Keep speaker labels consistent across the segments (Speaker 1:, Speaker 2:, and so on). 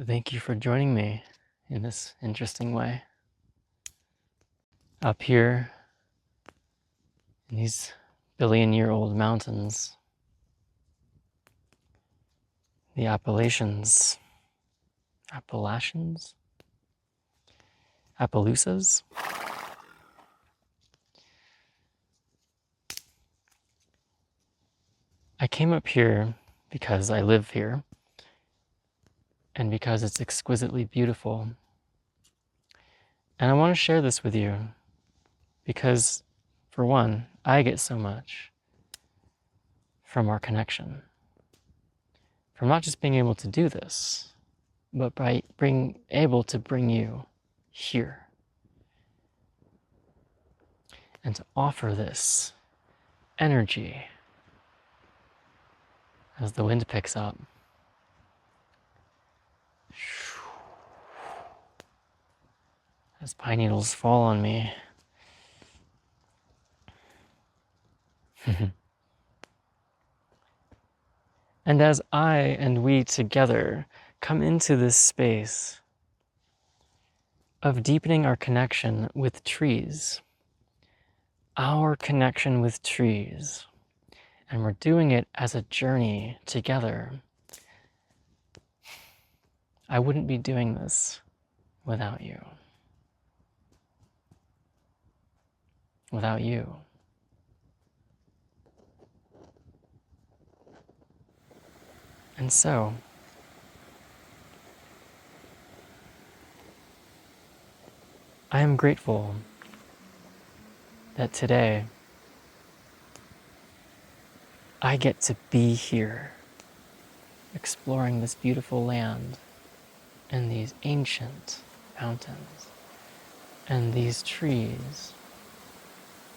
Speaker 1: Thank you for joining me in this interesting way. Up here in these billion-year-old mountains, the Appalachians, Appalachians? Appaloosas? I came up here because I live here and because it's exquisitely beautiful. And I want to share this with you because, for one, I get so much from our connection. From not just being able to do this, but by being able to bring you here and to offer this energy as the wind picks up. As pine needles fall on me. And as I and we together come into this space of deepening our connection with trees, our connection with trees, and we're doing it as a journey together, I wouldn't be doing this without you. Without you. And so, I am grateful that today I get to be here, exploring this beautiful land and these ancient mountains and these trees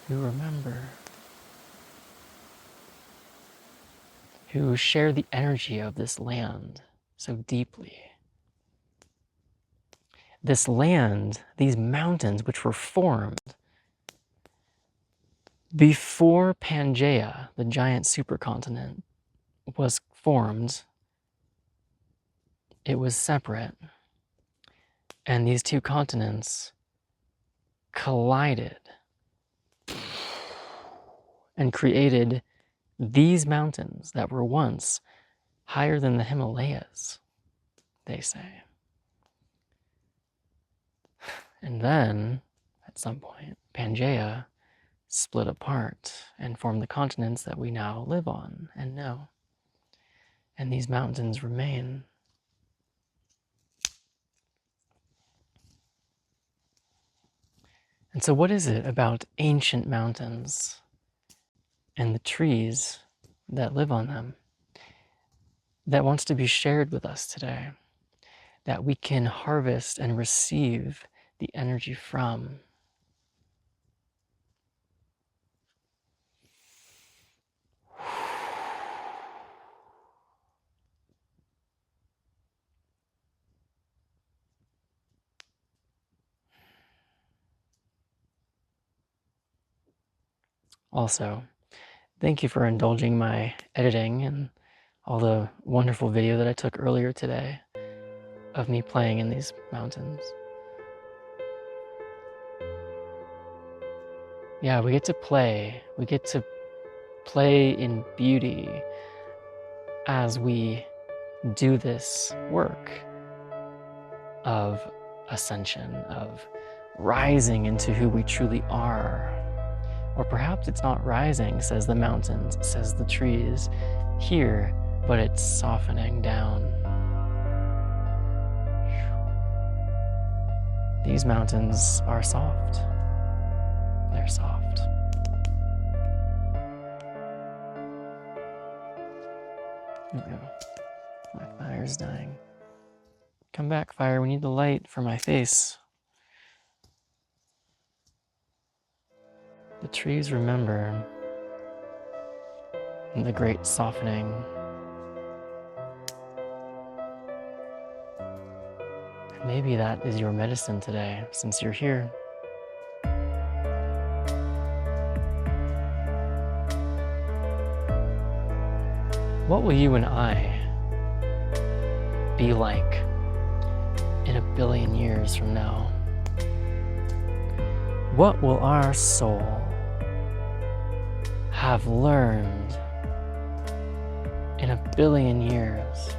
Speaker 1: who remember, who share the energy of this land so deeply. This land, these mountains which were formed before Pangaea, the giant supercontinent, was formed. It was separate, and these two continents collided and created these mountains that were once higher than the Himalayas, they say. And then, at some point, Pangaea split apart and formed the continents that we now live on and know. And these mountains remain. And so what is it about ancient mountains and the trees that live on them that wants to be shared with us today, that we can harvest and receive the energy from? Also, thank you for indulging my editing and all the wonderful video that I took earlier today of me playing in these mountains. Yeah, we get to play. We get to play in beauty as we do this work of ascension, of rising into who we truly are. Or perhaps it's not rising, says the mountains, says the trees here, but it's softening down. These mountains are soft. They're soft. Uh-oh. My fire's dying. Come back, fire. We need the light for my face. The trees remember the great softening. And maybe that is your medicine today, since you're here. What will you and I be like in 1,000,000,000 years from now? What will our soul have learned in 1,000,000,000 years?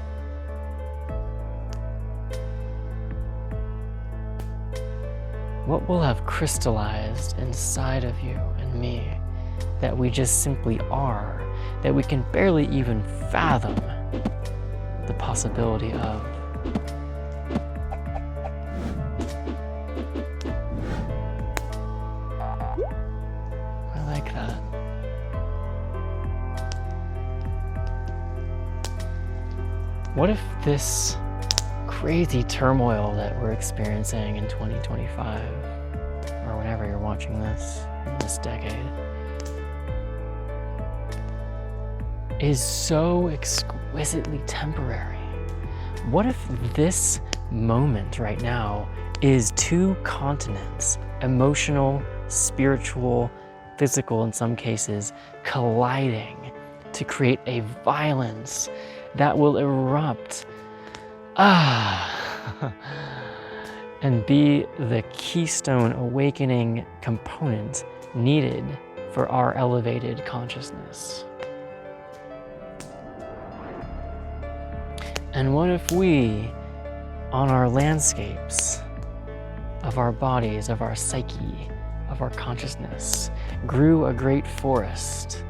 Speaker 1: What will have crystallized inside of you and me that we just simply are, that we can barely even fathom the possibility of? I like that. What if this crazy turmoil that we're experiencing in 2025, or whenever you're watching this in this decade, is so exquisitely temporary? What if this moment right now is two continents, emotional, spiritual, physical in some cases, colliding to create a violence that will erupt and be the keystone awakening component needed for our elevated consciousness? And what if we, on our landscapes of our bodies, of our psyche, of our consciousness, grew a great forest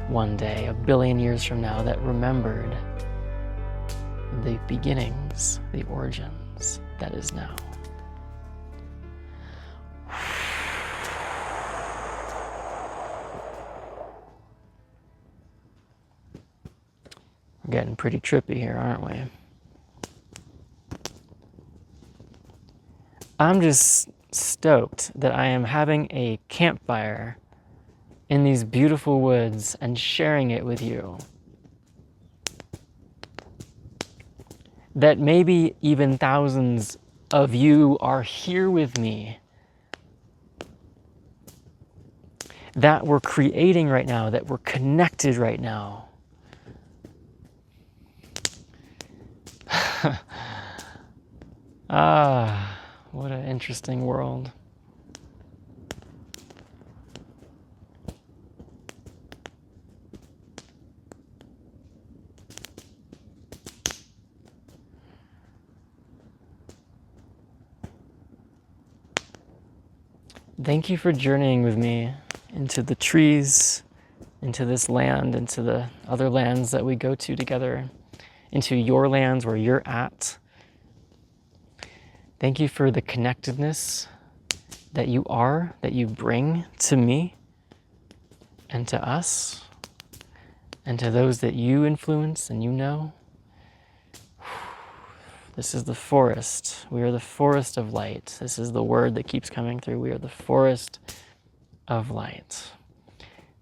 Speaker 1: one day, 1,000,000,000 years from now, that remembered the beginnings, the origins that is now? We're getting pretty trippy here, aren't we? I'm just stoked that I am having a campfire in these beautiful woods and sharing it with you. That maybe even thousands of you are here with me. That we're creating right now, that we're connected right now. What an interesting world. Thank you for journeying with me into the trees, into this land, into the other lands that we go to together, into your lands where you're at. Thank you for the connectedness that you are, that you bring to me and to us and to those that you influence and you know. This is the forest. We are the forest of light. This is the word that keeps coming through. We are the forest of light.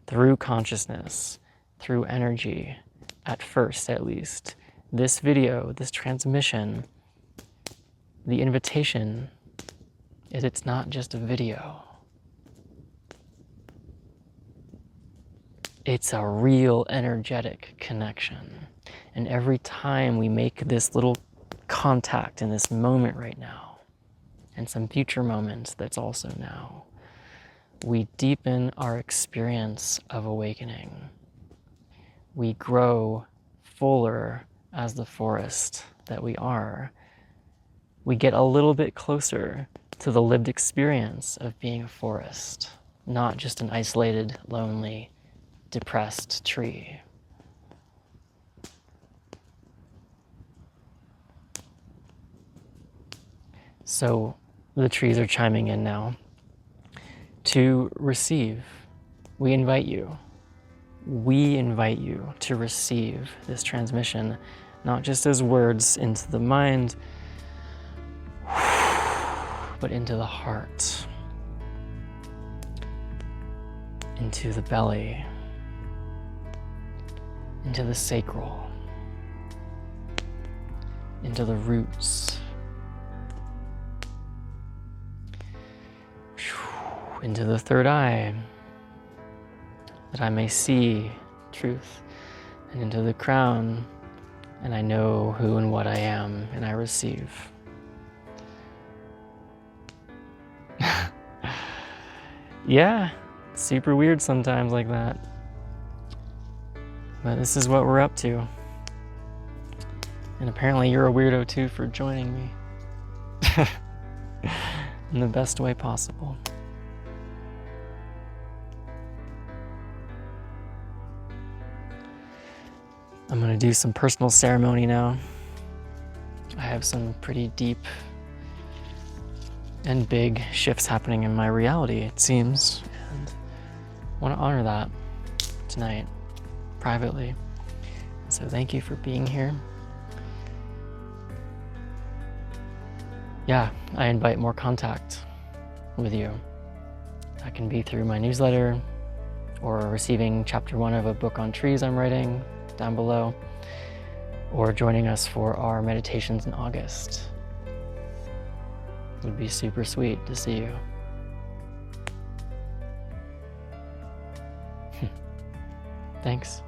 Speaker 1: Through consciousness, through energy, at first at least. This video, this transmission, the invitation is it's not just a video. It's a real energetic connection. And every time we make this little contact in this moment right now, and some future moments that's also now, we deepen our experience of awakening. We grow fuller as the forest that we are. We get a little bit closer to the lived experience of being a forest, not just an isolated, lonely, depressed tree. So the trees are chiming in now to receive. We invite you to receive this transmission, not just as words into the mind, but into the heart, into the belly, into the sacral, into the roots, into the third eye, that I may see truth, and into the crown, and I know who and what I am, and I receive. Yeah, super weird sometimes like that. But this is what we're up to. And apparently you're a weirdo too for joining me. In the best way possible. I'm gonna do some personal ceremony now. I have some pretty deep and big shifts happening in my reality, it seems, and I want to honor that tonight, privately. So thank you for being here. Yeah, I invite more contact with you. That can be through my newsletter or receiving chapter 1 of a book on trees I'm writing down below, or joining us for our meditations in August. It would be super sweet to see you. Thanks.